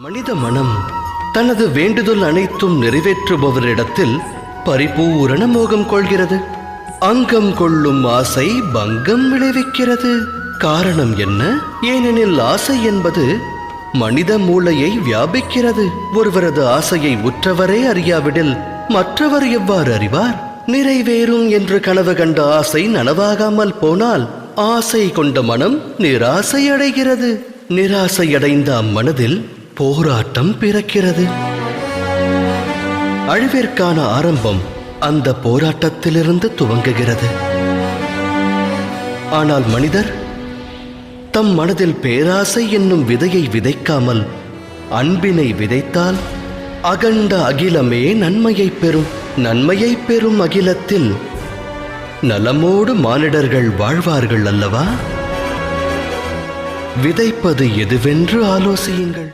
மனித மனம் தனது வேண்டுதல் அனைத்தும் நிறைவேற்றுபவரிடத்தில் பரிபூரண மோகம் கொள்கிறது. அங்கம் கொள்ளும் ஆசை பங்கம் விளைவிக்கிறது. காரணம் என்ன? ஏனெனில் ஆசை என்பது மனித மூளையை வியாபிக்கிறது. ஒருவரது ஆசையை உற்றவரே அறியாவிடில் மற்றவர் எவ்வாறு அறிவார்? நிறைவேறும் என்று கனவு கண்ட ஆசை நனவாகாமல் போனால் ஆசை கொண்ட மனம் நிராசை அடைகிறது. நிராசையடைந்த அம்மனதில் போராட்டம் பிறக்கிறது. அழிவிற்கான ஆரம்பம் அந்த போராட்டத்திலிருந்து துவங்குகிறது. ஆனால் மனிதர் தம் மனதில் பேராசை என்னும் விதையை விதைக்காமல் அன்பினை விதைத்தால் அகண்ட அகிலமே நன்மையை பெறும். நன்மையை பெறும் அகிலத்தில் நலமோடு மானிடர்கள் வாழ்வார்கள் அல்லவா? விதைப்பது எதுவென்று ஆலோசியுங்கள்.